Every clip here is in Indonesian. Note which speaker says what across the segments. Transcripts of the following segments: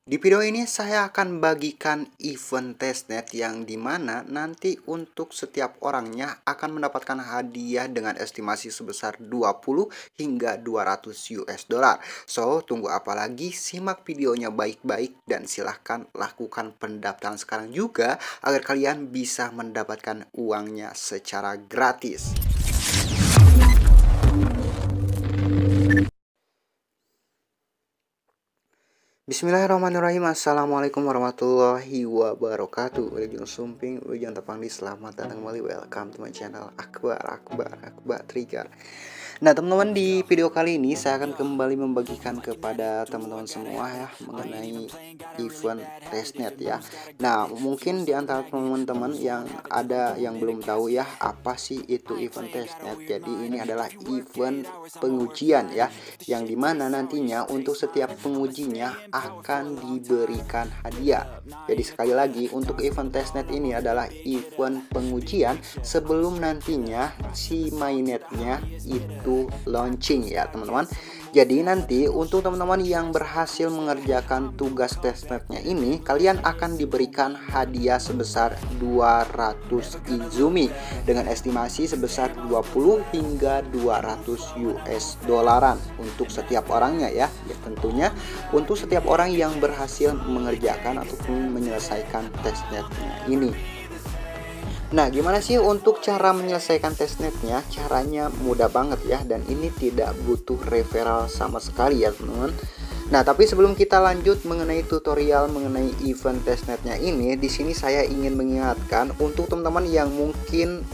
Speaker 1: Di video ini saya akan bagikan event testnet yang dimana nanti untuk setiap orangnya akan mendapatkan hadiah dengan estimasi sebesar 20 hingga 200 US dollar. So, tunggu apa lagi? Simak videonya baik-baik dan silahkan lakukan pendaftaran sekarang juga agar kalian bisa mendapatkan uangnya secara gratis. Bismillahirrahmanirrahim. Assalamualaikum warahmatullahi wabarakatuh. Wilujeng Sumping, Wilujeng Tepangdi. Selamat datang kembali. Welcome to my channel Akbar Trigger. Nah teman-teman, di video kali ini saya akan kembali membagikan kepada teman-teman semua ya mengenai event testnet ya. Nah mungkin di antara teman-teman yang ada yang belum tahu ya apa sih itu event testnet. Jadi ini adalah event pengujian ya, yang dimana nantinya untuk setiap pengujinya akan diberikan hadiah. Jadi sekali lagi, untuk event testnet ini adalah event pengujian sebelum nantinya si mainnetnya itu launching ya teman-teman. Jadi nanti untuk teman-teman yang berhasil mengerjakan tugas testnetnya ini, kalian akan diberikan hadiah sebesar 200 Izumi dengan estimasi sebesar 20 hingga 200 US dollaran untuk setiap orangnya ya. Ya tentunya untuk setiap orang yang berhasil mengerjakan ataupun menyelesaikan testnetnya ini. Nah, gimana sih untuk cara menyelesaikan testnetnya? Caranya mudah banget ya, dan ini tidak butuh referral sama sekali ya teman-teman. Nah, tapi sebelum kita lanjut mengenai tutorial mengenai event testnetnya ini, di sini saya ingin mengingatkan untuk teman-teman yang mungkin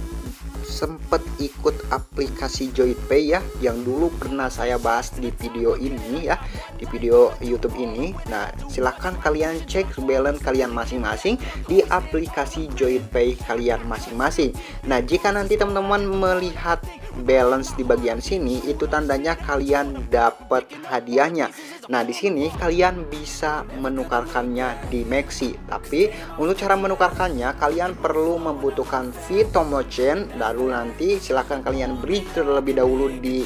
Speaker 1: sempat ikut aplikasi JoinPay ya, yang dulu pernah saya bahas di video ini ya, di video YouTube ini. Nah, silahkan kalian cek balance kalian masing-masing di aplikasi JoinPay kalian masing-masing. Nah, jika nanti teman-teman melihat balance di bagian sini, itu tandanya kalian dapat hadiahnya. Nah, di sini kalian bisa menukarkannya di Maxi. Tapi untuk cara menukarkannya, kalian perlu membutuhkan fee tombol chain. Lalu nanti silahkan kalian bridge terlebih dahulu di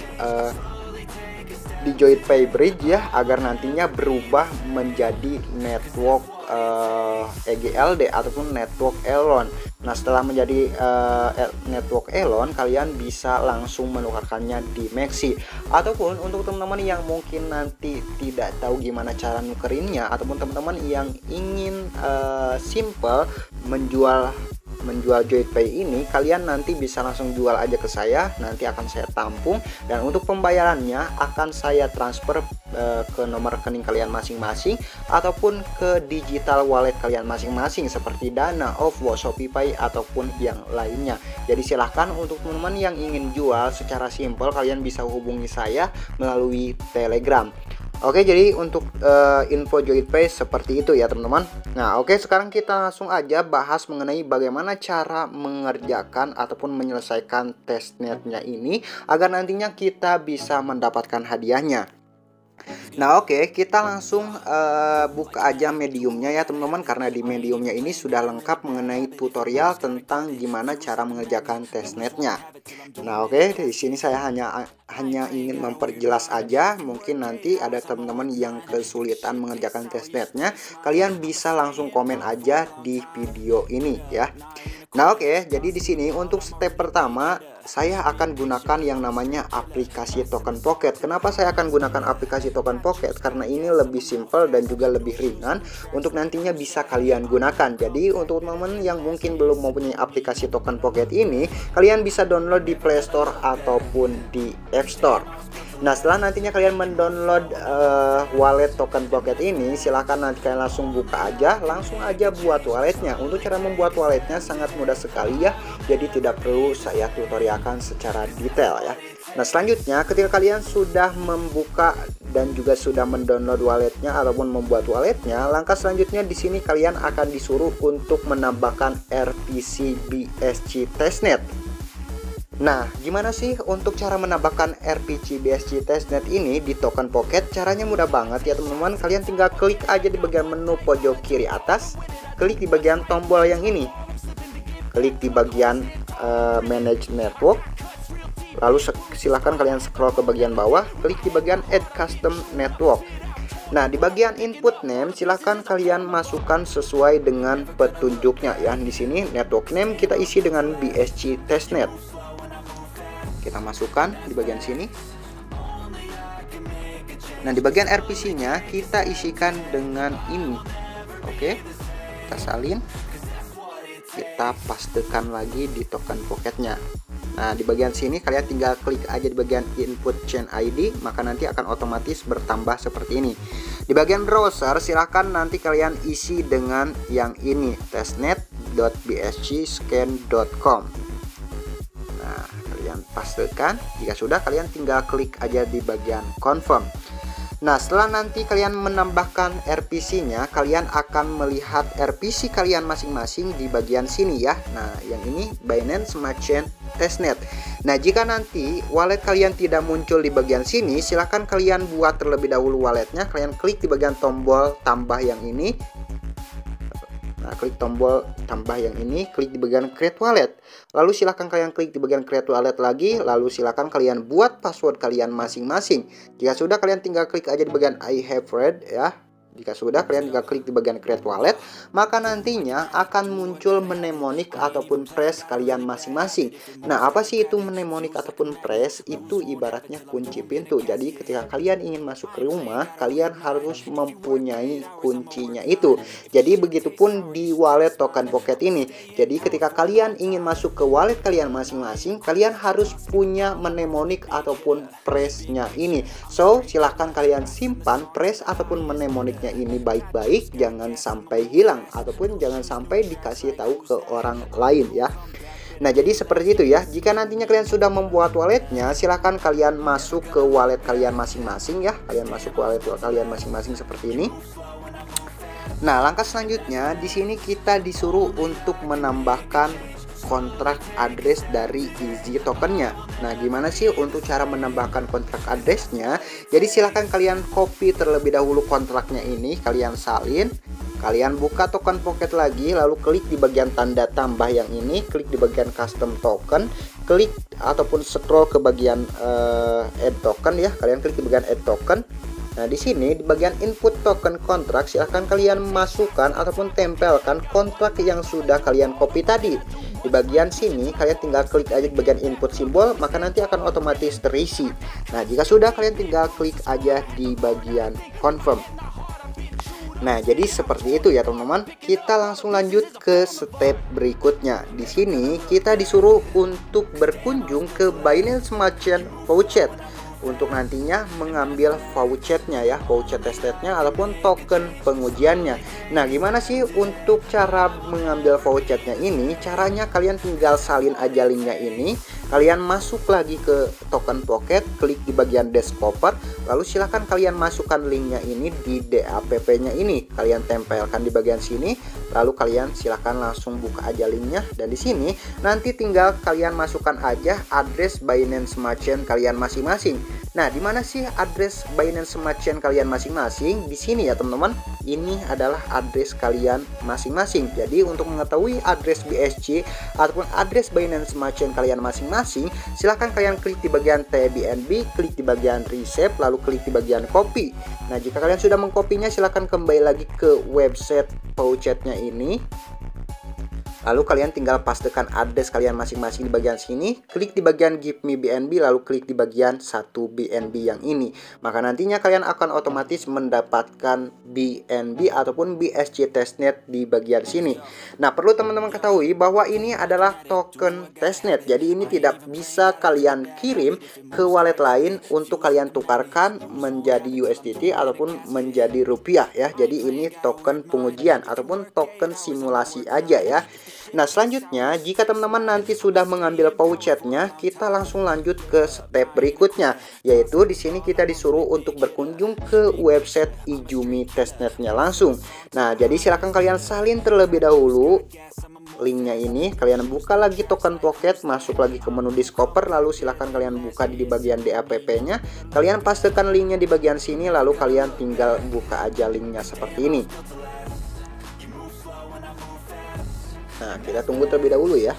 Speaker 1: JoinPay Bridge ya, agar nantinya berubah menjadi network EGLD ataupun network Elon. Nah, setelah menjadi network Elon, kalian bisa langsung menukarkannya di Maxi. Ataupun untuk teman-teman yang mungkin nanti tidak tahu gimana cara nukerinnya, ataupun teman-teman yang ingin simple menjual JoinPay ini, kalian nanti bisa langsung jual aja ke saya, nanti akan saya tampung, dan untuk pembayarannya akan saya transfer ke nomor rekening kalian masing-masing ataupun ke digital wallet kalian masing-masing seperti Dana, OVO, ShopeePay ataupun yang lainnya. Jadi silahkan untuk teman-teman yang ingin jual secara simple, kalian bisa hubungi saya melalui Telegram. Oke, jadi untuk info JoinPay seperti itu ya teman-teman. Nah, oke, sekarang kita langsung aja bahas mengenai bagaimana cara mengerjakan ataupun menyelesaikan testnetnya ini agar nantinya kita bisa mendapatkan hadiahnya. Nah, oke, kita langsung buka aja mediumnya ya teman-teman, karena di mediumnya ini sudah lengkap mengenai tutorial tentang gimana cara mengerjakan testnetnya. Nah, oke, di sini saya hanya ingin memperjelas aja. Mungkin nanti ada teman-teman yang kesulitan mengerjakan testnetnya, kalian bisa langsung komen aja di video ini ya. Nah, oke, jadi di sini untuk step pertama saya akan gunakan yang namanya aplikasi Token Pocket. Kenapa saya akan gunakan aplikasi Token Pocket? Karena ini lebih simple dan juga lebih ringan untuk nantinya bisa kalian gunakan. Jadi untuk teman-teman yang mungkin belum mempunyai aplikasi Token Pocket ini, kalian bisa download di Play Store ataupun di App Store. Nah, setelah nantinya kalian mendownload wallet Token Pocket ini, silahkan nanti kalian langsung buka aja, langsung aja buat walletnya. Untuk cara membuat walletnya sangat mudah sekali ya, jadi tidak perlu saya tutorialkan secara detail ya. Nah, selanjutnya ketika kalian sudah membuka dan juga sudah mendownload walletnya ataupun membuat walletnya, langkah selanjutnya di sini kalian akan disuruh untuk menambahkan RPC BSC testnet. Nah, gimana sih untuk cara menambahkan RPC BSC testnet ini di Token Pocket? Caranya mudah banget ya teman-teman. Kalian tinggal klik aja di bagian menu pojok kiri atas, klik di bagian tombol yang ini, klik di bagian Manage Network, lalu silahkan kalian scroll ke bagian bawah, klik di bagian Add Custom Network. Nah, di bagian input name silahkan kalian masukkan sesuai dengan petunjuknya ya. Di sini network name kita isi dengan BSC testnet. Kita masukkan di bagian sini. Nah, di bagian RPC-nya kita isikan dengan ini. Oke. Kita salin. Kita pastekan lagi di token pocketnya. Nah, di bagian sini kalian tinggal klik aja di bagian input chain ID, maka nanti akan otomatis bertambah seperti ini. Di bagian browser silahkan nanti kalian isi dengan yang ini, testnet.bscscan.com. Nah, kalian pastekan. Jika sudah, kalian tinggal klik aja di bagian confirm. Nah, setelah nanti kalian menambahkan RPC-nya, kalian akan melihat RPC kalian masing-masing di bagian sini ya. Nah, yang ini Binance Smart Chain Testnet. Nah, jika nanti wallet kalian tidak muncul di bagian sini, silahkan kalian buat terlebih dahulu walletnya. Kalian klik di bagian tombol tambah yang ini. Nah, klik tombol tambah yang ini, klik di bagian create wallet. Lalu silahkan kalian klik di bagian create wallet lagi, lalu silahkan kalian buat password kalian masing-masing. Jika sudah, kalian tinggal klik aja di bagian I have read ya. Jika sudah, kalian tinggal klik di bagian create wallet, maka nantinya akan muncul mnemonic ataupun press kalian masing-masing. Nah, apa sih itu mnemonic ataupun press? Itu ibaratnya kunci pintu. Jadi ketika kalian ingin masuk ke rumah, kalian harus mempunyai kuncinya itu. Jadi begitupun di wallet token pocket ini. Jadi ketika kalian ingin masuk ke wallet kalian masing-masing, kalian harus punya mnemonic ataupun pressnya ini. So, silahkan kalian simpan press ataupun mnemonic ini baik-baik, jangan sampai hilang ataupun jangan sampai dikasih tahu ke orang lain ya. Nah, jadi seperti itu ya. Jika nantinya kalian sudah membuat walletnya, silahkan kalian masuk ke wallet kalian masing-masing ya. Kalian masuk ke wallet kalian masing-masing seperti ini. Nah, langkah selanjutnya di sini kita disuruh untuk menambahkan kontrak address dari Easy tokennya. Nah, gimana sih untuk cara menambahkan kontrak addressnya? Jadi silahkan kalian copy terlebih dahulu kontraknya ini, kalian salin, kalian buka token pocket lagi, lalu klik di bagian tanda tambah yang ini, klik di bagian custom token, klik ataupun scroll ke bagian add token ya, kalian klik di bagian add token. Nah, di sini di bagian input token kontrak silahkan kalian masukkan ataupun tempelkan kontrak yang sudah kalian copy tadi. Di bagian sini kalian tinggal klik aja di bagian input simbol, maka nanti akan otomatis terisi. Nah, jika sudah kalian tinggal klik aja di bagian confirm. Nah, jadi seperti itu ya teman-teman. Kita langsung lanjut ke step berikutnya. Di sini kita disuruh untuk berkunjung ke Binance Smart Chain Pouchet untuk nantinya mengambil vouchernya ya, voucher testnetnya ataupun token pengujiannya. Nah, gimana sih untuk cara mengambil vouchernya ini? Caranya kalian tinggal salin aja linknya ini, kalian masuk lagi ke token pocket, klik di bagian discover, lalu silahkan kalian masukkan linknya ini di DAPP-nya ini, kalian tempelkan di bagian sini, lalu kalian silahkan langsung buka aja linknya, dan di sini nanti tinggal kalian masukkan aja address Binance Smart Chain kalian masing-masing. Nah, di mana sih address Binance Smart Chain kalian masing-masing? Di sini ya teman-teman. Ini adalah address kalian masing-masing. Jadi untuk mengetahui address BSC ataupun address Binance Smart Chain kalian masing-masing, silahkan kalian klik di bagian TBNB, klik di bagian receipt, lalu klik di bagian copy. Nah, jika kalian sudah mengkopinya, silahkan kembali lagi ke website Pouchetnya ini. Lalu kalian tinggal pastekan address kalian masing-masing di bagian sini, klik di bagian give me BNB, lalu klik di bagian 1 BNB yang ini. Maka nantinya kalian akan otomatis mendapatkan BNB ataupun BSC testnet di bagian sini. Nah, perlu teman-teman ketahui bahwa ini adalah token testnet. Jadi ini tidak bisa kalian kirim ke wallet lain untuk kalian tukarkan menjadi USDT ataupun menjadi rupiah ya. Jadi ini token pengujian ataupun token simulasi aja ya. Nah, selanjutnya jika teman-teman nanti sudah mengambil pouchetnya, kita langsung lanjut ke step berikutnya, yaitu di sini kita disuruh untuk berkunjung ke website Izumi testnetnya langsung. Nah, jadi silakan kalian salin terlebih dahulu linknya ini, kalian buka lagi token pocket, masuk lagi ke menu discover, lalu silahkan kalian buka di bagian DAPP-nya, kalian pastekan linknya di bagian sini, lalu kalian tinggal buka aja linknya seperti ini. Nah, kita tunggu terlebih dahulu ya.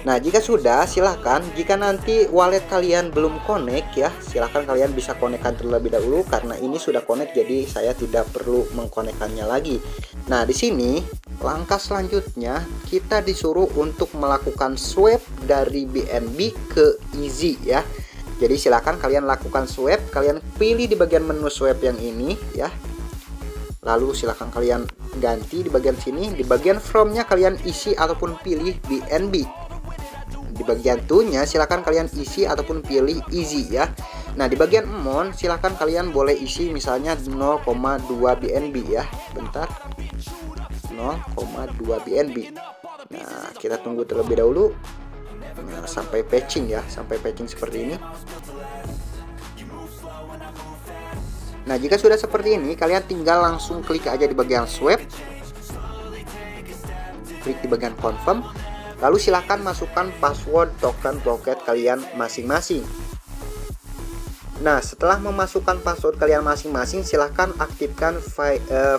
Speaker 1: Nah, jika sudah, silahkan. Jika nanti wallet kalian belum connect ya, silahkan kalian bisa konekkan terlebih dahulu. Karena ini sudah connect, jadi saya tidak perlu mengkonekkannya lagi. Nah, di sini langkah selanjutnya kita disuruh untuk melakukan swap dari BNB ke Easy ya. Jadi silahkan kalian lakukan swap, kalian pilih di bagian menu swap yang ini ya. Lalu silahkan kalian ganti di bagian sini, di bagian from-nya kalian isi ataupun pilih BNB. Di bagian to-nya silahkan kalian isi ataupun pilih Easy ya. Nah, di bagian amount silahkan kalian boleh isi misalnya 0,2 BNB ya. Bentar, 0,2 BNB. Nah, kita tunggu terlebih dahulu. Nah, sampai patching ya, sampai patching seperti ini. Nah, jika sudah seperti ini, kalian tinggal langsung klik aja di bagian swap, klik di bagian confirm, lalu silahkan masukkan password token Pocket kalian masing-masing. Nah, setelah memasukkan password kalian masing-masing, silahkan aktifkan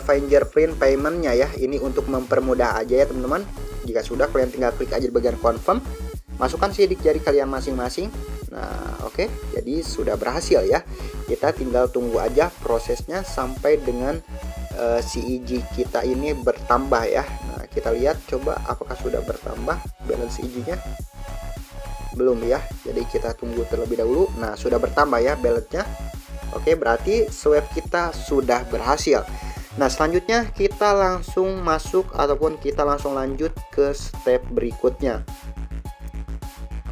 Speaker 1: fingerprint paymentnya ya. Ini untuk mempermudah aja ya teman-teman. Jika sudah, kalian tinggal klik aja di bagian confirm, masukkan sidik jari kalian masing-masing. Nah, oke, jadi sudah berhasil ya. Kita tinggal tunggu aja prosesnya sampai dengan CEG kita ini bertambah ya. Nah, kita lihat coba apakah sudah bertambah balance CEG-nya. Belum ya, jadi kita tunggu terlebih dahulu. Nah, sudah bertambah ya balance-nya. Oke, berarti swap kita sudah berhasil. Nah, selanjutnya kita langsung masuk ataupun kita langsung lanjut ke step berikutnya.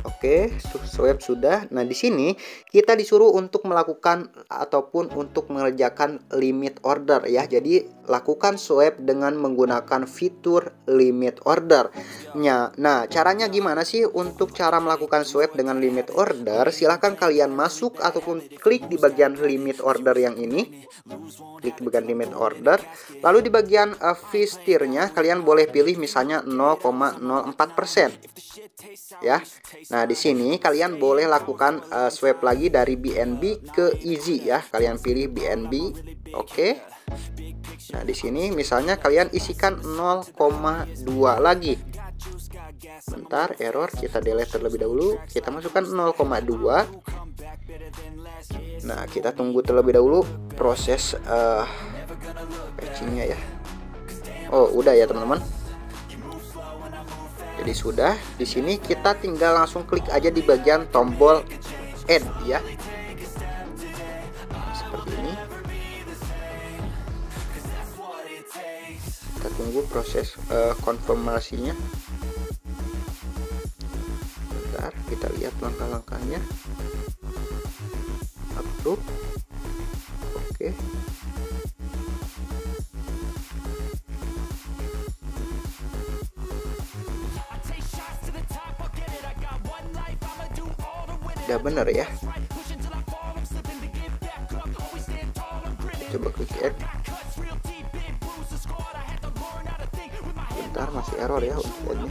Speaker 1: Oke, swap sudah. Nah, di sini kita disuruh untuk melakukan ataupun untuk mengerjakan limit order ya. Jadi lakukan swap dengan menggunakan fitur limit order. Nah, caranya gimana sih untuk cara melakukan swap dengan limit order? Silahkan kalian masuk ataupun klik di bagian limit order yang ini. Klik di bagian limit order. Lalu di bagian fees tier-nya kalian boleh pilih misalnya 0,04% ya. Nah, di sini kalian boleh lakukan swap lagi dari BNB ke Easy ya. Kalian pilih BNB. Oke. Nah, di sini misalnya kalian isikan 0,2 lagi. Bentar, error, kita delete terlebih dahulu. Kita masukkan 0,2. Nah, kita tunggu terlebih dahulu proses patchingnya ya. Oh, udah ya teman-teman. Jadi sudah. Di sini kita tinggal langsung klik aja di bagian tombol add ya. Seperti ini. Kita tunggu proses konfirmasinya. Bentar, kita lihat langkah-langkahnya. Approve. Oke. Udah bener ya. Coba klik add. Bentar, masih error ya untuk add-nya.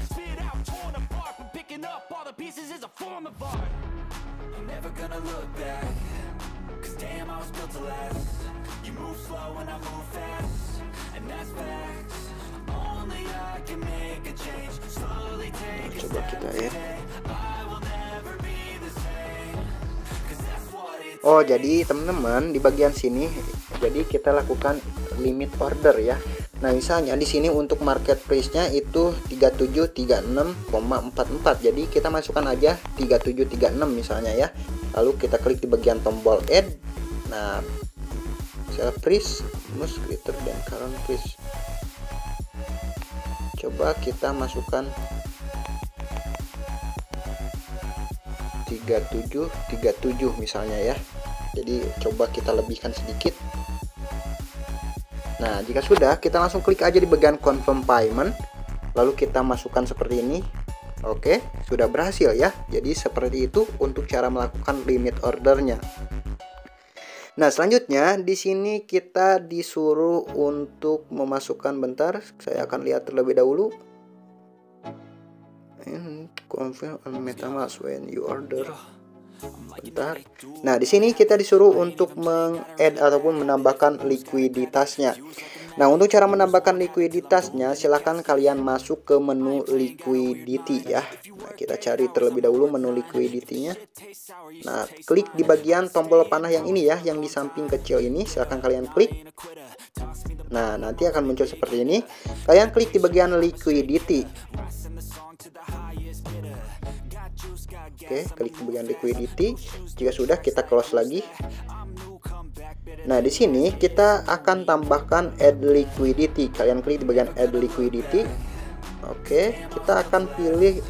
Speaker 1: Coba kita add. Oh, jadi teman-teman di bagian sini jadi kita lakukan limit order ya. Nah, misalnya di sini untuk market price-nya itu 3736,44. Jadi kita masukkan aja 3736 misalnya ya. Lalu kita klik di bagian tombol add. Nah, sell price must greater than current price. Coba kita masukkan 3737 misalnya ya. Jadi coba kita lebihkan sedikit. Nah, jika sudah, kita langsung klik aja di bagian confirm payment. Lalu kita masukkan seperti ini. Oke, sudah berhasil ya. Jadi seperti itu untuk cara melakukan limit ordernya. Nah, selanjutnya di sini kita disuruh untuk memasukkan, bentar, saya akan lihat terlebih dahulu. Confirm on MetaMask when you order. Bentar. Nah, di sini kita disuruh untuk meng-add ataupun menambahkan likuiditasnya. Nah, untuk cara menambahkan likuiditasnya, silahkan kalian masuk ke menu liquidity ya. Nah, kita cari terlebih dahulu menu liquidity-nya. Nah, klik di bagian tombol panah yang ini ya, yang di samping kecil ini, silahkan kalian klik. Nah, nanti akan muncul seperti ini. Kalian klik di bagian liquidity. Oke, klik di bagian liquidity. Jika sudah, kita close lagi. Nah, di sini kita akan tambahkan add liquidity. Kalian klik di bagian add liquidity. Oke, kita akan pilih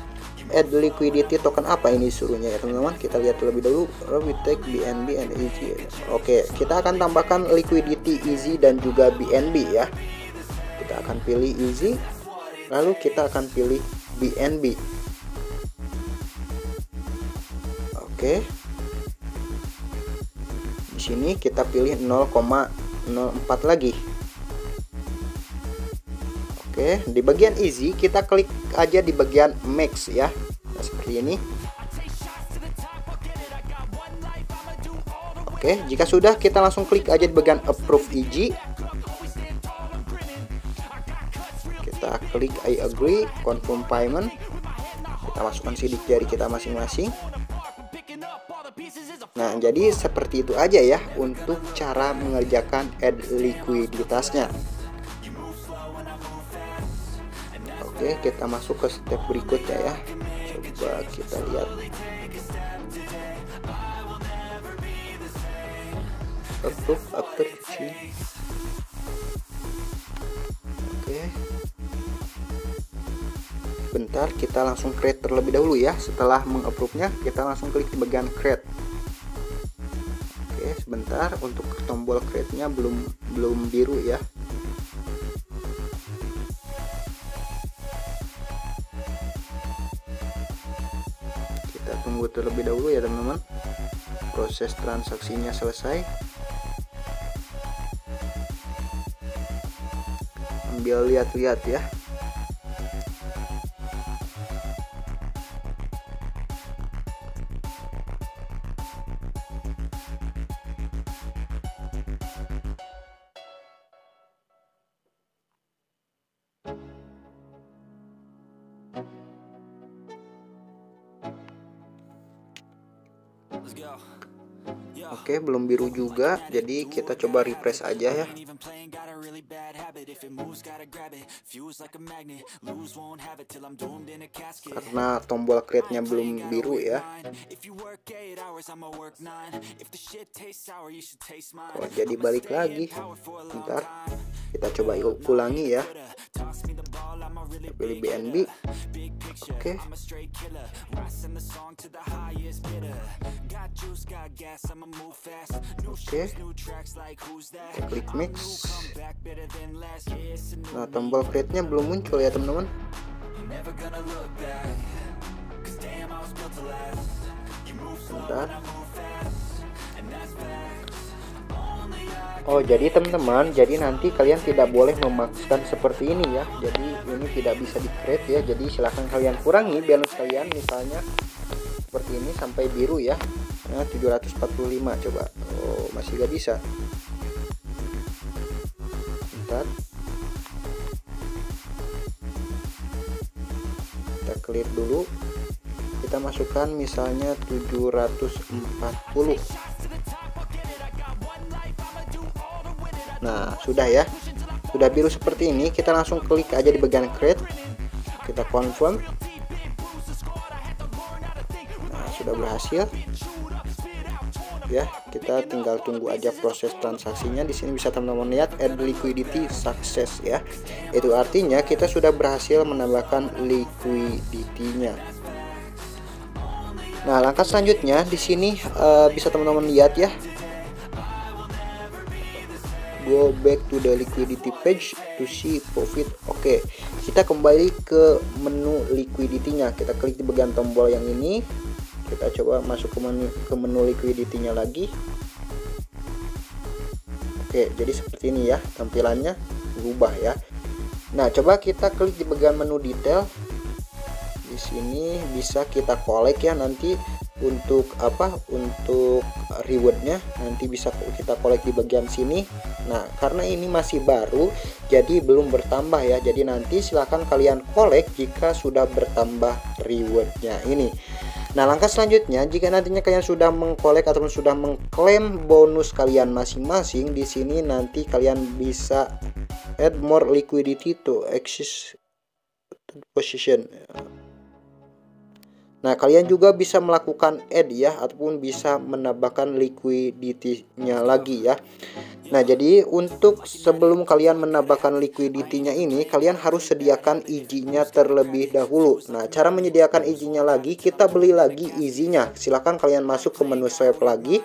Speaker 1: add liquidity token apa ini suruhnya ya teman-teman. Kita lihat terlebih dahulu. We take BNB and EZ. Oke, kita akan tambahkan liquidity EZ dan juga BNB ya. Kita akan pilih EZ, lalu kita akan pilih BNB. Oke. Di sini kita pilih 0,04 lagi. Oke, di bagian easy kita klik aja di bagian max ya. Nah, seperti ini. Oke, jika sudah kita langsung klik aja di bagian approve EG. Kita klik I agree, confirm payment. Kita masukkan sidik jari kita masing-masing. Nah, jadi seperti itu aja ya untuk cara mengerjakan add likuiditasnya. Oke, kita masuk ke step berikutnya ya. Coba kita lihat. Approve after C. Oke. Bentar, kita langsung create terlebih dahulu ya. Setelah mengapprove-nya, kita langsung klik di bagian create. Oke, sebentar, untuk tombol create-nya belum biru ya. Kita tunggu terlebih dahulu ya teman-teman. Proses transaksinya selesai. Ambil lihat-lihat ya. Oke, belum biru juga, jadi kita coba refresh aja ya. Karena tombol create-nya belum biru ya. Oh, jadi balik lagi. Bentar, kita coba ulangi ya. Pilih BNB. Oke. Oke, kita klik mix. Nah, tombol create-nya belum muncul ya teman-teman. Bentar. Oh, jadi teman-teman, jadi nanti kalian tidak boleh memaksakan seperti ini ya. Jadi ini tidak bisa di create ya. Jadi silahkan kalian kurangi balance kalian, misalnya seperti ini sampai biru ya. Nah, 745 coba. Oh, masih gak bisa. Bentar. Kita clear dulu. Kita masukkan misalnya 740. Nah, sudah ya. Sudah biru seperti ini, kita langsung klik aja di bagian create. Kita confirm. Nah, sudah berhasil. Ya, kita tinggal tunggu aja proses transaksinya. Di sini bisa teman-teman lihat add liquidity success ya. Itu artinya kita sudah berhasil menambahkan liquidity-nya. Nah, langkah selanjutnya di sini bisa teman-teman lihat ya. Go back to the liquidity page to see profit. Oke, kita kembali ke menu liquidity-nya. Kita klik di bagian tombol yang ini. Kita coba masuk ke menu liquidity-nya lagi. Oke, jadi seperti ini ya tampilannya, berubah ya. Nah, coba kita klik di bagian menu detail. Di sini bisa kita collect ya, nanti untuk apa? Untuk rewardnya nanti bisa kita collect di bagian sini. Nah, karena ini masih baru, jadi belum bertambah ya. Jadi nanti silahkan kalian collect jika sudah bertambah rewardnya ini. Nah, langkah selanjutnya, jika nantinya kalian sudah mengkolek ataupun sudah mengklaim bonus kalian masing-masing, di sini nanti kalian bisa add more liquidity to exist position. Nah, kalian juga bisa melakukan add ya, ataupun bisa menambahkan liquidity-nya lagi ya. Nah, jadi untuk sebelum kalian menambahkan liquidity-nya ini, kalian harus sediakan EG-nya terlebih dahulu. Nah, cara menyediakan EG-nya lagi, kita beli lagi EG-nya. Silahkan kalian masuk ke menu swipe lagi.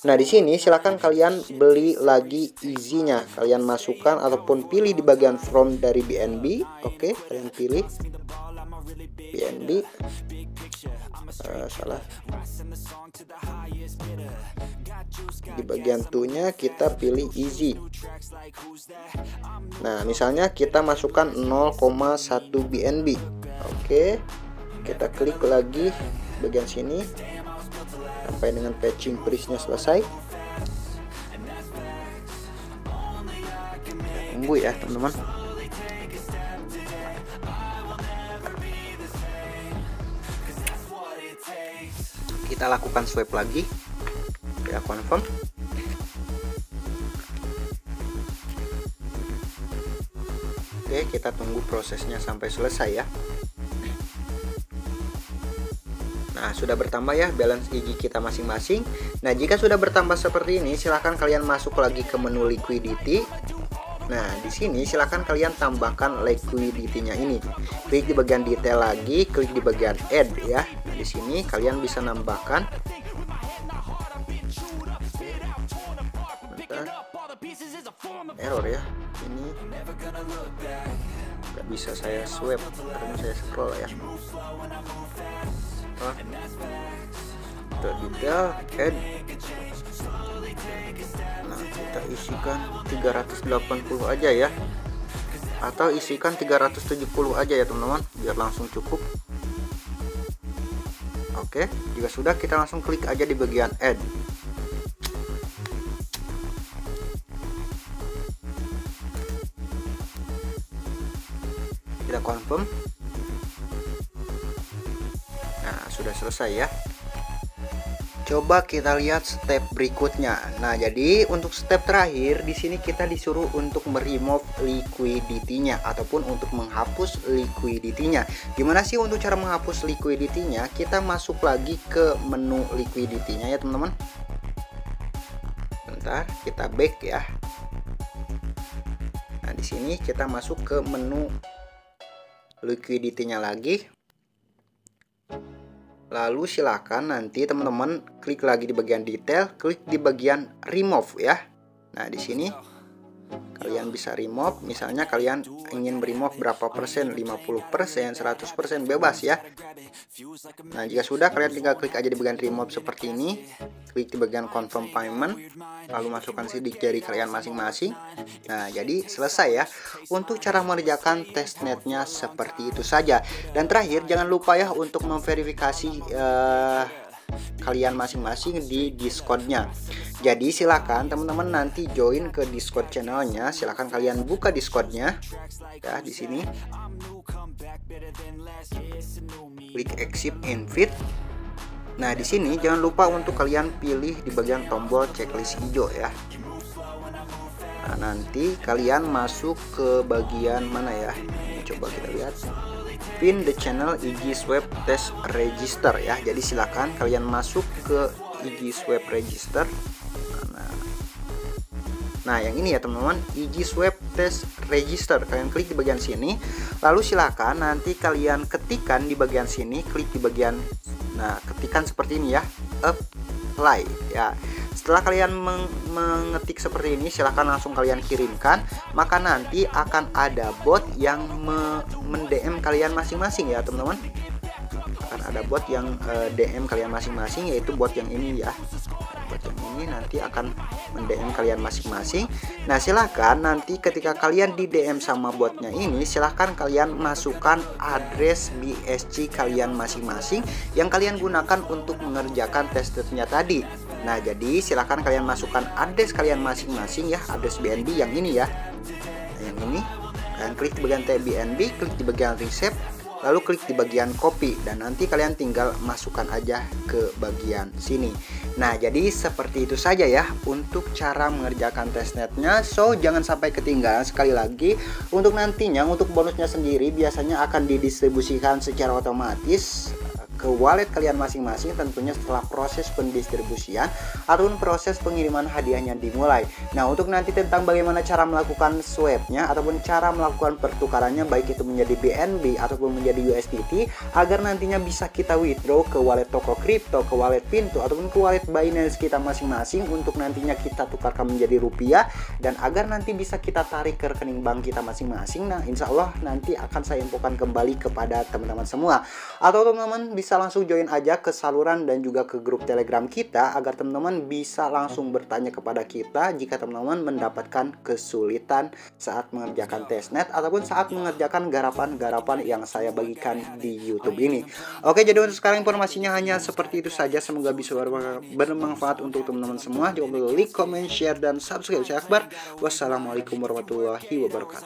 Speaker 1: Nah, di sini silahkan kalian beli lagi EG-nya. Kalian masukkan ataupun pilih di bagian from dari BNB. Oke, kalian pilih BNB. Salah. Di bagian to-nya kita pilih easy. Nah, misalnya kita masukkan 0,1 BNB. Oke, kita klik lagi bagian sini sampai dengan patching price-nya selesai. Tunggu ya teman-teman. Kita lakukan swipe lagi ya, confirm. Oke, kita tunggu prosesnya sampai selesai ya. Nah, sudah bertambah ya balance EG kita masing-masing. Nah, jika sudah bertambah seperti ini, silahkan kalian masuk lagi ke menu liquidity. Nah, di sini silahkan kalian tambahkan liquidity-nya ini. Klik di bagian detail lagi, klik di bagian add ya. Di sini kalian bisa nambahkan. Bentar. Error ya. Ini nggak bisa saya swipe, karena saya scroll ya. Ke detail add. Nah, kita isikan 380 aja ya, atau isikan 370 aja ya teman-teman, biar langsung cukup. Oke, jika sudah kita langsung klik aja di bagian add. Kita confirm. Nah, sudah selesai ya. Coba kita lihat step berikutnya. Nah, jadi untuk step terakhir di sini kita disuruh untuk meremove liquidity-nya ataupun untuk menghapus liquidity-nya. Gimana sih untuk cara menghapus liquidity-nya? Kita masuk lagi ke menu liquidity-nya ya, teman-teman. Bentar, kita back ya. Nah, di sini kita masuk ke menu liquidity-nya lagi. Lalu silakan nanti teman-teman klik lagi di bagian detail, klik di bagian remove ya. Nah, di sini kalian bisa remove, misalnya kalian ingin remove berapa persen, 50%, 100%, bebas ya. Nah, jika sudah kalian tinggal klik aja di bagian remove seperti ini, klik di bagian confirm payment, lalu masukkan sidik jari kalian masing-masing. Nah, jadi selesai ya. Untuk cara mengerjakan testnetnya seperti itu saja. Dan terakhir jangan lupa ya untuk memverifikasi kalian masing-masing di Discord-nya. Jadi silakan teman-teman nanti join ke Discord channelnya. Silakan kalian buka Discord-nya ya di sini. Klik exit invite. Nah, di sini jangan lupa untuk kalian pilih di bagian tombol checklist hijau ya. Nah, nanti kalian masuk ke bagian mana ya? Ini coba kita lihat. Pin the channel EG Swipe Test Register ya. Jadi silakan kalian masuk ke EG Swipe Register. Nah, yang ini ya teman-teman, EG Swipe Test Register. Kalian klik di bagian sini, lalu silakan nanti kalian ketikkan di bagian sini, klik di bagian, nah ketikan seperti ini ya, apply ya. Setelah kalian mengetik seperti ini, silahkan langsung kalian kirimkan. Maka nanti akan ada bot yang men-DM kalian masing-masing ya teman-teman. Akan ada bot yang DM kalian masing-masing, yaitu bot yang ini ya. Bot yang ini nanti akan men-DM kalian masing-masing. Nah, silahkan nanti ketika kalian di DM sama botnya ini, silahkan kalian masukkan address BSC kalian masing-masing yang kalian gunakan untuk mengerjakan testnya tadi. Nah, jadi silahkan kalian masukkan address kalian masing-masing ya, address BNB yang ini ya. Nah, yang ini kalian klik di bagian tab BNB, klik di bagian receipt, lalu klik di bagian copy, dan nanti kalian tinggal masukkan aja ke bagian sini. Nah, jadi seperti itu saja ya untuk cara mengerjakan testnetnya. So, jangan sampai ketinggalan. Sekali lagi, untuk nantinya untuk bonusnya sendiri biasanya akan didistribusikan secara otomatis ke wallet kalian masing-masing, tentunya setelah proses pendistribusian ataupun proses pengiriman hadiahnya dimulai. Nah, untuk nanti tentang bagaimana cara melakukan swapnya ataupun cara melakukan pertukarannya, baik itu menjadi BNB ataupun menjadi USDT, agar nantinya bisa kita withdraw ke wallet toko kripto, ke wallet Pintu ataupun ke wallet Binance kita masing-masing, untuk nantinya kita tukarkan menjadi rupiah, dan agar nanti bisa kita tarik ke rekening bank kita masing-masing. Nah, insya Allah nanti akan saya infokan kembali kepada teman-teman semua, atau teman-teman bisa langsung join aja ke saluran dan juga ke grup Telegram kita, agar teman-teman bisa langsung bertanya kepada kita jika teman-teman mendapatkan kesulitan saat mengerjakan testnet ataupun saat mengerjakan garapan-garapan yang saya bagikan di YouTube ini. Oke, jadi untuk sekarang informasinya hanya seperti itu saja. Semoga bisa bermanfaat untuk teman-teman semua. Jangan lupa like, comment, share, dan subscribe. Saya Akbar. Wassalamualaikum warahmatullahi wabarakatuh.